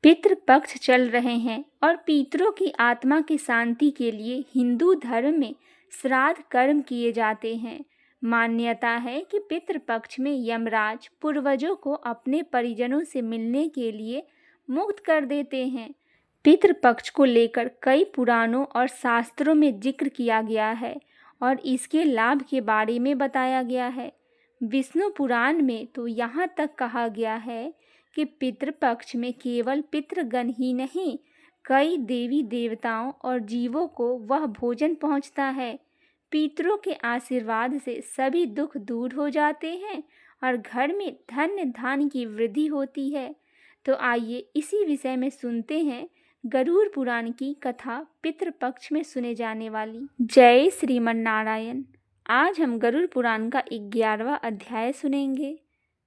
पितृपक्ष चल रहे हैं और पितरों की आत्मा की शांति के लिए हिंदू धर्म में श्राद्ध कर्म किए जाते हैं। मान्यता है कि पितृपक्ष में यमराज पूर्वजों को अपने परिजनों से मिलने के लिए मुक्त कर देते हैं। पितृपक्ष को लेकर कई पुराणों और शास्त्रों में जिक्र किया गया है और इसके लाभ के बारे में बताया गया है। विष्णु पुराण में तो यहाँ तक कहा गया है कि पितृपक्ष में केवल पितृगण ही नहीं, कई देवी देवताओं और जीवों को वह भोजन पहुँचता है। पितरों के आशीर्वाद से सभी दुख दूर हो जाते हैं और घर में धन्य धान्य की वृद्धि होती है। तो आइए इसी विषय में सुनते हैं गरुड़ पुराण की कथा, पितृपक्ष में सुने जाने वाली। जय श्रीमन नारायण। आज हम गरुड़ पुराण का 11वां अध्याय सुनेंगे।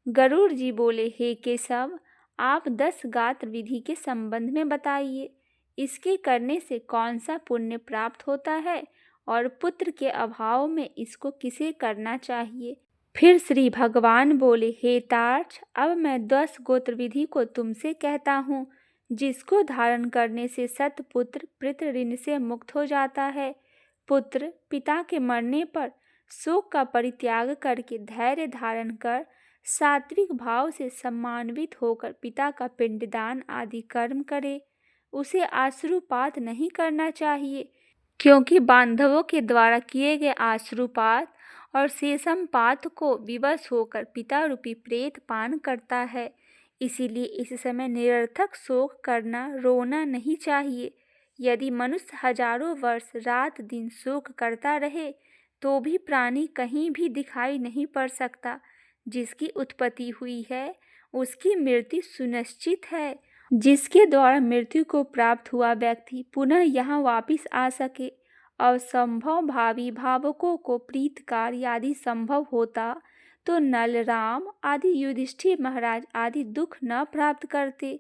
गरुड़ जी बोले, हे केशव, आप 10 गात्र विधि के संबंध में बताइए। इसके करने से कौन सा पुण्य प्राप्त होता है और पुत्र के अभाव में इसको किसे करना चाहिए। फिर श्री भगवान बोले, हे तार्क्ष, अब मैं 10 गोत्र विधि को तुमसे कहता हूँ, जिसको धारण करने से सतपुत्र पितृ ऋण से मुक्त हो जाता है। पुत्र पिता के मरने पर शोक का परित्याग करके धैर्य धारण कर सात्विक भाव से सम्मानित होकर पिता का पिंडदान आदि कर्म करे। उसे आश्रुपात नहीं करना चाहिए, क्योंकि बांधवों के द्वारा किए गए आश्रुपात और शेषमपात को विवश होकर पिता रूपी प्रेत पान करता है। इसीलिए इस समय निरर्थक शोक करना, रोना नहीं चाहिए। यदि मनुष्य हजारों वर्ष रात दिन शोक करता रहे तो भी प्राणी कहीं भी दिखाई नहीं पड़ सकता। जिसकी उत्पत्ति हुई है उसकी मृत्यु सुनिश्चित है। जिसके द्वारा मृत्यु को प्राप्त हुआ व्यक्ति पुनः यहाँ वापिस आ सके। असंभव भावी भावकों को प्रीतकार आदि संभव होता तो नल, राम आदि, युधिष्ठिर महाराज आदि दुख न प्राप्त करते।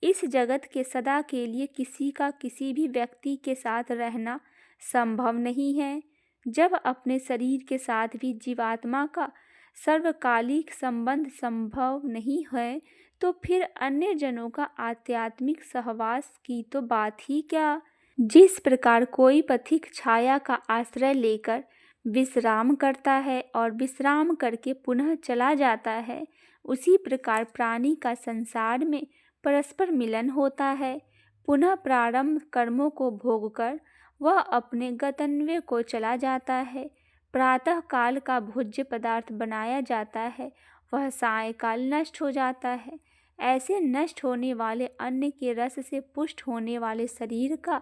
इस जगत के सदा के लिए किसी का किसी भी व्यक्ति के साथ रहना संभव नहीं है। जब अपने शरीर के साथ भी जीवात्मा का सर्वकालिक संबंध संभव नहीं है तो फिर अन्य जनों का आध्यात्मिक सहवास की तो बात ही क्या। जिस प्रकार कोई पथिक छाया का आश्रय लेकर विश्राम करता है और विश्राम करके पुनः चला जाता है, उसी प्रकार प्राणी का संसार में परस्पर मिलन होता है। पुनः प्रारंभ कर्मों को भोगकर वह अपने गंतव्य को चला जाता है। प्रातः काल का भोज्य पदार्थ बनाया जाता है, वह सायंकाल नष्ट हो जाता है। ऐसे नष्ट होने वाले अन्न के रस से पुष्ट होने वाले शरीर का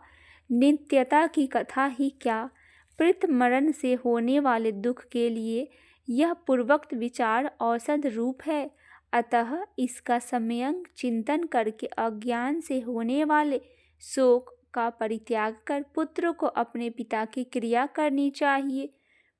नित्यता की कथा ही क्या। प्रत मरण से होने वाले दुख के लिए यह पूर्वोक्त विचार औषध रूप है। अतः इसका सम्यक चिंतन करके अज्ञान से होने वाले शोक का परित्याग कर पुत्र को अपने पिता की क्रिया करनी चाहिए।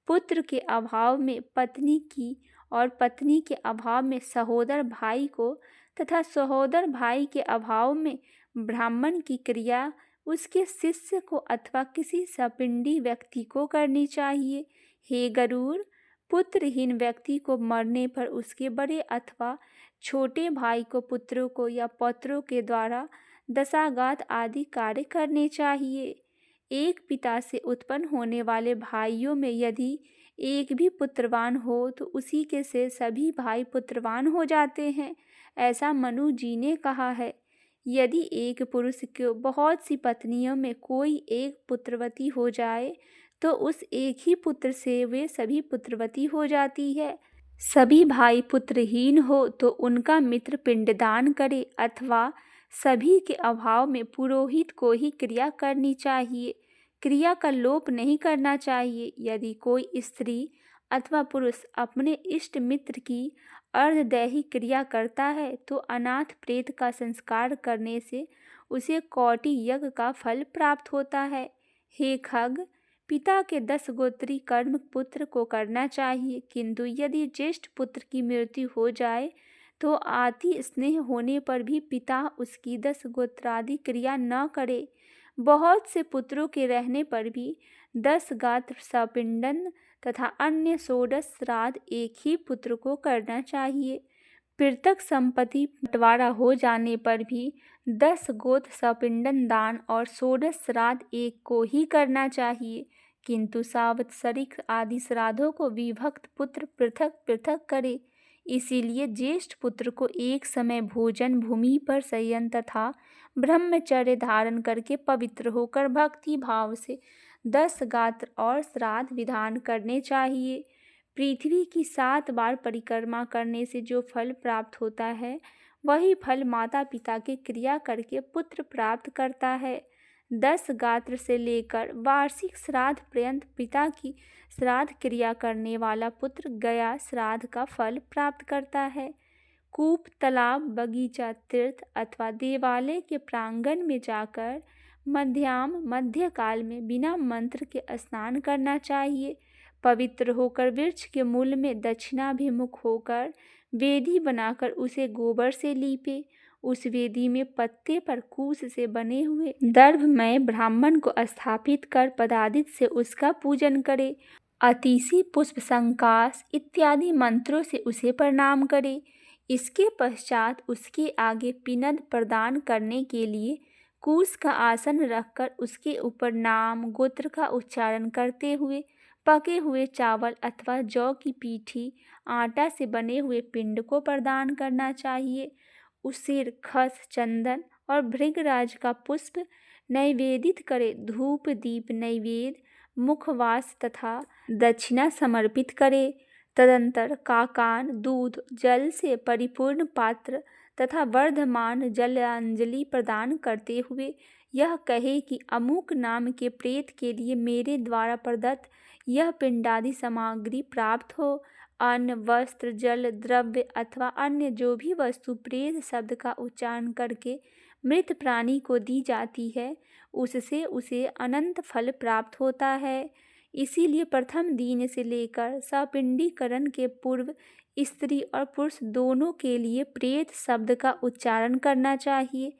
पुत्र के अभाव में पत्नी की और पत्नी के अभाव में सहोदर भाई को तथा सहोदर भाई के अभाव में ब्राह्मण की क्रिया उसके शिष्य को अथवा किसी सपिंडी व्यक्ति को करनी चाहिए। हे गरुड़, पुत्रहीन व्यक्ति को मरने पर उसके बड़े अथवा छोटे भाई को पुत्रों को या पौत्रों के द्वारा दशागात आदि कार्य करने चाहिए। एक पिता से उत्पन्न होने वाले भाइयों में यदि एक भी पुत्रवान हो तो उसी के से सभी भाई पुत्रवान हो जाते हैं, ऐसा मनु जी ने कहा है। यदि एक पुरुष को बहुत सी पत्नियों में कोई एक पुत्रवती हो जाए तो उस एक ही पुत्र से वे सभी पुत्रवती हो जाती है। सभी भाई पुत्रहीन हो तो उनका मित्र पिंडदान करे अथवा सभी के अभाव में पुरोहित को ही क्रिया करनी चाहिए। क्रिया का लोप नहीं करना चाहिए। यदि कोई स्त्री अथवा पुरुष अपने इष्ट मित्र की अर्धदैहिक क्रिया करता है तो अनाथ प्रेत का संस्कार करने से उसे कोटि यज्ञ का फल प्राप्त होता है। हे खग, पिता के 10 गोत्री कर्म पुत्र को करना चाहिए, किंतु यदि ज्येष्ठ पुत्र की मृत्यु हो जाए तो अति स्नेह होने पर भी पिता उसकी 10 गोत्रादि क्रिया न करे। बहुत से पुत्रों के रहने पर भी 10 गात्र सपिंडन तथा अन्य 16 श्राद्ध एक ही पुत्र को करना चाहिए। पृथक संपत्ति बंटवारा हो जाने पर भी 10 गोत्र सपिंडन दान और 16 श्राद्ध एक को ही करना चाहिए, किंतु सांवत्सरिक आदि श्राद्धों को विभक्त पुत्र पृथक पृथक करे। इसीलिए ज्येष्ठ पुत्र को एक समय भोजन भूमि पर शयन तथा ब्रह्मचर्य धारण करके पवित्र होकर भक्ति भाव से 10 गात्र और श्राद्ध विधान करने चाहिए। पृथ्वी की 7 बार परिक्रमा करने से जो फल प्राप्त होता है, वही फल माता पिता की क्रिया करके पुत्र प्राप्त करता है। 10 गात्र से लेकर वार्षिक श्राद्ध पर्यंत पिता की श्राद्ध क्रिया करने वाला पुत्र गया श्राद्ध का फल प्राप्त करता है। कूप, तालाब, बगीचा, तीर्थ अथवा देवालय के प्रांगण में जाकर मध्यकाल में बिना मंत्र के स्नान करना चाहिए। पवित्र होकर वृक्ष के मूल में दक्षिणाभिमुख होकर वेदी बनाकर उसे गोबर से लीपे। उस वेदी में पत्ते पर कूश से बने हुए दर्भमय ब्राह्मण को स्थापित कर पदादित से उसका पूजन करे। अतिशि, पुष्प, संकाश इत्यादि मंत्रों से उसे प्रणाम करे। इसके पश्चात उसके आगे पिनद प्रदान करने के लिए कूश का आसन रखकर उसके ऊपर नाम गोत्र का उच्चारण करते हुए पके हुए चावल अथवा जौ की पीठी आटा से बने हुए पिंड को प्रदान करना चाहिए। उसे खस, चंदन और भृगराज का पुष्प नैवेदित करे। धूप, दीप, नैवेद्य, मुखवास तथा दक्षिणा समर्पित करे। तदंतर काकान, दूध, जल से परिपूर्ण पात्र तथा वर्धमान जलांजलि प्रदान करते हुए यह कहे कि अमुक नाम के प्रेत के लिए मेरे द्वारा प्रदत्त यह पिंडादि सामग्री प्राप्त हो। अन्न, वस्त्र, जल, द्रव्य अथवा अन्य जो भी वस्तु प्रेत शब्द का उच्चारण करके मृत प्राणी को दी जाती है, उससे उसे अनंत फल प्राप्त होता है। इसीलिए प्रथम दिन से लेकर सपिंडीकरण के पूर्व स्त्री और पुरुष दोनों के लिए प्रेत शब्द का उच्चारण करना चाहिए।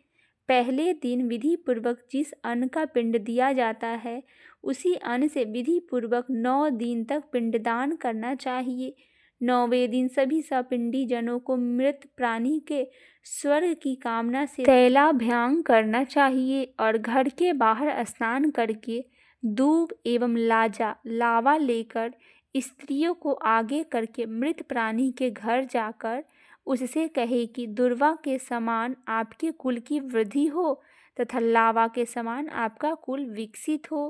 पहले दिन विधि पूर्वक जिस अन्न का पिंड दिया जाता है, उसी अन्न से विधि पूर्वक 9 दिन तक पिंडदान करना चाहिए। 9वें दिन सभी सपिंडी जनों को मृत प्राणी के स्वर्ग की कामना से तैलाभ्यांग करना चाहिए और घर के बाहर स्नान करके दूब एवं लावा लेकर स्त्रियों को आगे करके मृत प्राणी के घर जाकर उससे कहे कि दुर्वा के समान आपके कुल की वृद्धि हो तथा लावा के समान आपका कुल विकसित हो।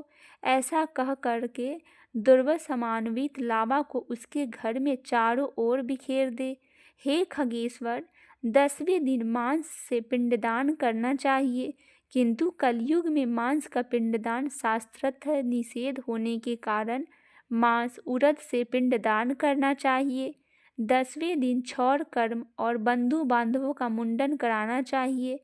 ऐसा कह करके दुर्वा समान्वित लावा को उसके घर में चारों ओर बिखेर दे। हे खगेश्वर, 10वें दिन मांस से पिंडदान करना चाहिए, किंतु कलयुग में मांस का पिंडदान शास्त्रतः निषेध होने के कारण मांस उरद से पिंडदान करना चाहिए। 10वें दिन क्षौर कर्म और बंधु बांधवों का मुंडन कराना चाहिए।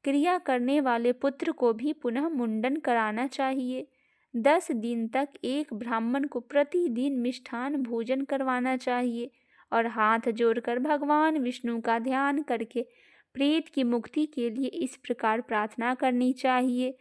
क्रिया करने वाले पुत्र को भी पुनः मुंडन कराना चाहिए। 10 दिन तक एक ब्राह्मण को प्रतिदिन मिष्ठान भोजन करवाना चाहिए और हाथ जोड़कर भगवान विष्णु का ध्यान करके प्रेत की मुक्ति के लिए इस प्रकार प्रार्थना करनी चाहिए।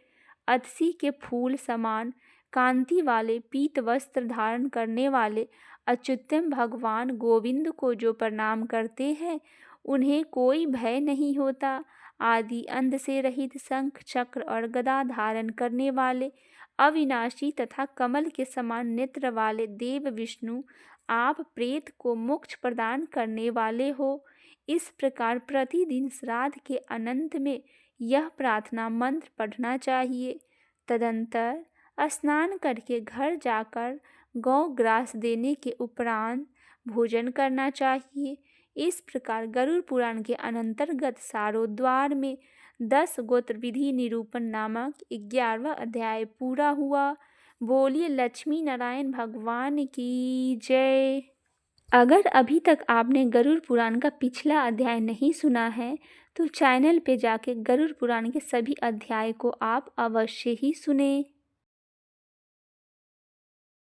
अतसी के फूल समान कांति वाले पीत वस्त्र धारण करने वाले अच्युतम भगवान गोविंद को जो प्रणाम करते हैं, उन्हें कोई भय नहीं होता। आदि अंध से रहित शंख, चक्र और गदा धारण करने वाले अविनाशी तथा कमल के समान नेत्र वाले देव विष्णु, आप प्रेत को मोक्ष प्रदान करने वाले हो। इस प्रकार प्रतिदिन श्राद्ध के अनंत में यह प्रार्थना मंत्र पढ़ना चाहिए। तदंतर स्नान करके घर जाकर गौ ग्रास देने के उपरांत भोजन करना चाहिए। इस प्रकार गरुड़ पुराण के अनंतर्गत सारोद्वार में 10 गोत्र विधि निरूपण नामक 11वां अध्याय पूरा हुआ। बोलिए लक्ष्मी नारायण भगवान की जय। अगर अभी तक आपने गरुड़ पुराण का पिछला अध्याय नहीं सुना है, तो चैनल पे जाके गरुड़ पुराण के सभी अध्याय को आप अवश्य ही सुने।